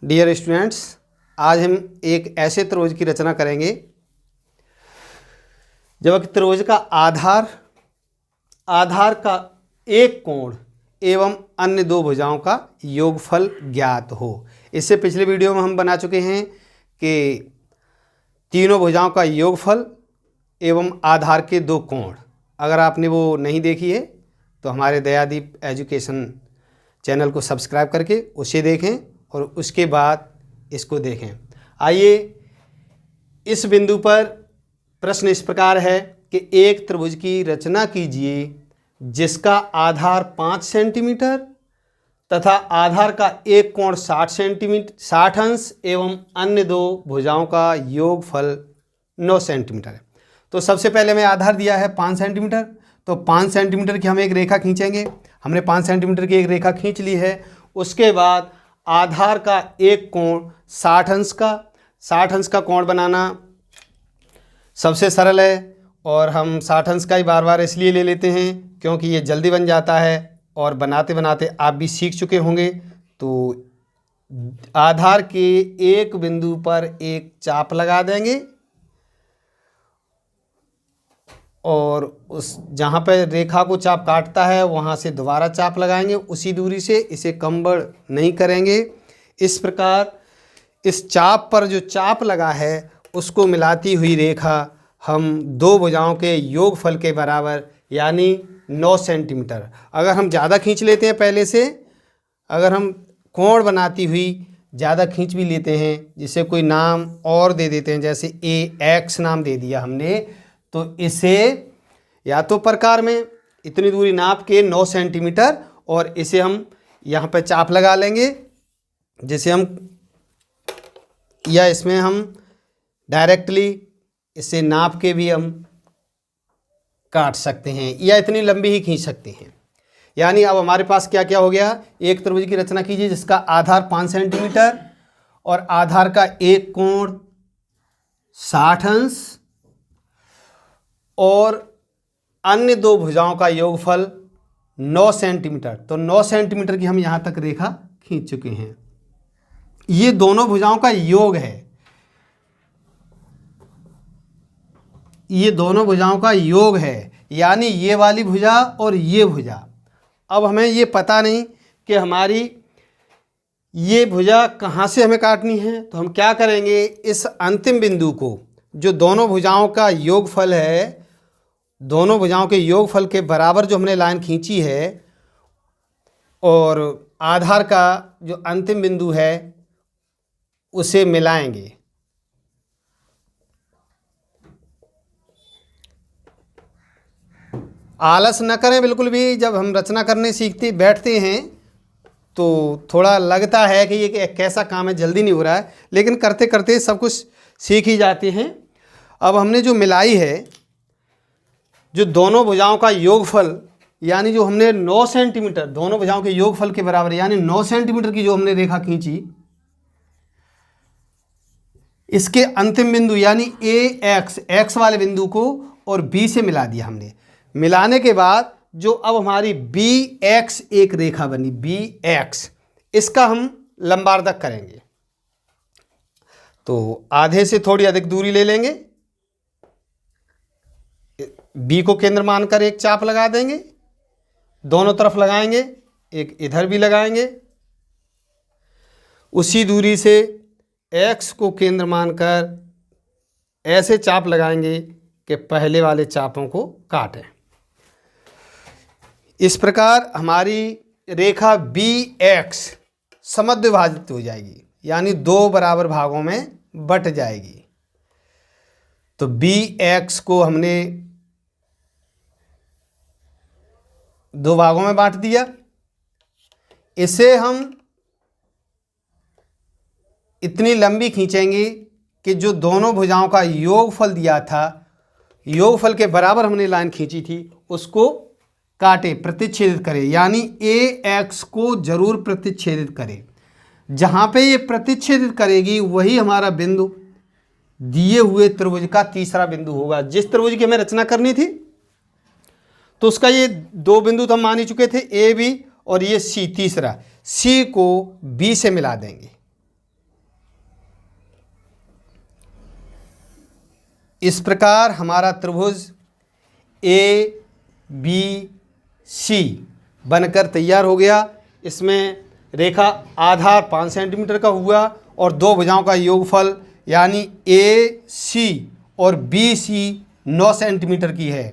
Dear students, आज हम एक ऐसे त्रिभुज की रचना करेंगे जब त्रिभुज का आधार का एक कोण एवं अन्य दो भुजाओं का योगफल ज्ञात हो। इससे पिछले वीडियो में हम बना चुके हैं कि तीनों भुजाओं का योगफल एवं आधार के दो कोण। अगर आपने वो नहीं देखी है तो हमारे दयादीप एजुकेशन चैनल को सब्सक्राइब करके उसे देखें और उसके बाद इसको देखें। आइए, इस बिंदु पर प्रश्न इस प्रकार है कि एक त्रिभुज की रचना कीजिए जिसका आधार 5 सेंटीमीटर तथा आधार का एक कोण 60 अंश एवं अन्य दो भुजाओं का योगफल 9 सेंटीमीटर है। तो सबसे पहले मैं आधार दिया है 5 सेंटीमीटर, तो 5 सेंटीमीटर की हम एक रेखा खींचेंगे। हमने 5 सेंटीमीटर की एक रेखा खींच ली है। उसके बाद आधार का एक कोण 60 अंश का कोण बनाना सबसे सरल है और हम 60 अंश का ही बार बार इसलिए ले लेते हैं क्योंकि ये जल्दी बन जाता है और बनाते बनाते आप भी सीख चुके होंगे। तो आधार के एक बिंदु पर एक चाप लगा देंगे और उस जहाँ पर रेखा को चाप काटता है वहाँ से दोबारा चाप लगाएंगे उसी दूरी से। इसे कम बढ़ नहीं करेंगे। इस प्रकार इस चाप पर जो चाप लगा है उसको मिलाती हुई रेखा हम दो भुजाओं के योगफल के बराबर यानी 9 सेंटीमीटर। अगर हम ज़्यादा खींच लेते हैं पहले से, अगर हम कोण बनाती हुई ज़्यादा खींच भी लेते हैं, जिसे कोई नाम और दे देते हैं, जैसे AX नाम दे दिया हमने, तो इसे या तो प्रकार में इतनी दूरी नाप के 9 सेंटीमीटर और इसे हम यहाँ पर चाप लगा लेंगे, जिसे हम या इसमें हम डायरेक्टली इसे नाप के भी हम काट सकते हैं या इतनी लंबी ही खींच सकते हैं। यानी अब हमारे पास क्या क्या हो गया, एक त्रिभुज की रचना कीजिए जिसका आधार 5 सेंटीमीटर और आधार का एक कोण 60 अंश और अन्य दो भुजाओं का योगफल 9 सेंटीमीटर। तो 9 सेंटीमीटर की हम यहाँ तक रेखा खींच चुके हैं। ये दोनों भुजाओं का योग है, ये दोनों भुजाओं का योग है, यानी ये वाली भुजा और ये भुजा। अब हमें ये पता नहीं कि हमारी ये भुजा कहाँ से हमें काटनी है, तो हम क्या करेंगे, इस अंतिम बिंदु को जो दोनों भुजाओं का योगफल है, दोनों भुजाओं के योगफल के बराबर जो हमने लाइन खींची है और आधार का जो अंतिम बिंदु है उसे मिलाएंगे। आलस न करें बिल्कुल भी। जब हम रचना करने सीखते बैठते हैं तो थोड़ा लगता है कि ये कैसा काम है, जल्दी नहीं हो रहा है, लेकिन करते करते सब कुछ सीख ही जाते हैं। अब हमने जो मिलाई है, जो दोनों भुजाओं का योगफल यानी जो हमने 9 सेंटीमीटर दोनों भुजाओं के योगफल के बराबर यानी 9 सेंटीमीटर की जो हमने रेखा खींची, इसके अंतिम बिंदु यानी X वाले बिंदु को और B से मिला दिया हमने। मिलाने के बाद जो अब हमारी BX एक रेखा बनी, BX, इसका हम लंबार्धक करेंगे। तो आधे से थोड़ी अधिक दूरी ले लेंगे, B को केंद्र मानकर एक चाप लगा देंगे, दोनों तरफ लगाएंगे, एक इधर भी लगाएंगे। उसी दूरी से X को केंद्र मानकर ऐसे चाप लगाएंगे कि पहले वाले चापों को काटें। इस प्रकार हमारी रेखा BX समद्विभाजित हो जाएगी, यानी दो बराबर भागों में बट जाएगी। तो BX को हमने दो भागों में बांट दिया। इसे हम इतनी लंबी खींचेंगे कि जो दोनों भुजाओं का योगफल दिया था, योगफल के बराबर हमने लाइन खींची थी, उसको काटे, प्रतिच्छेदित करे, यानी AX को जरूर प्रतिच्छेदित करे। जहाँ पे ये प्रतिच्छेदित करेगी वही हमारा बिंदु दिए हुए त्रिभुज का तीसरा बिंदु होगा। जिस त्रिभुज की हमें रचना करनी थी तो उसका ये दो बिंदु तो हम मान ही चुके थे, AB और ये C तीसरा। C को B से मिला देंगे। इस प्रकार हमारा त्रिभुज ए बी सी बनकर तैयार हो गया। इसमें रेखा आधार 5 सेंटीमीटर का हुआ और दो भुजाओं का योगफल यानी ए सी और बी सी 9 सेंटीमीटर की है।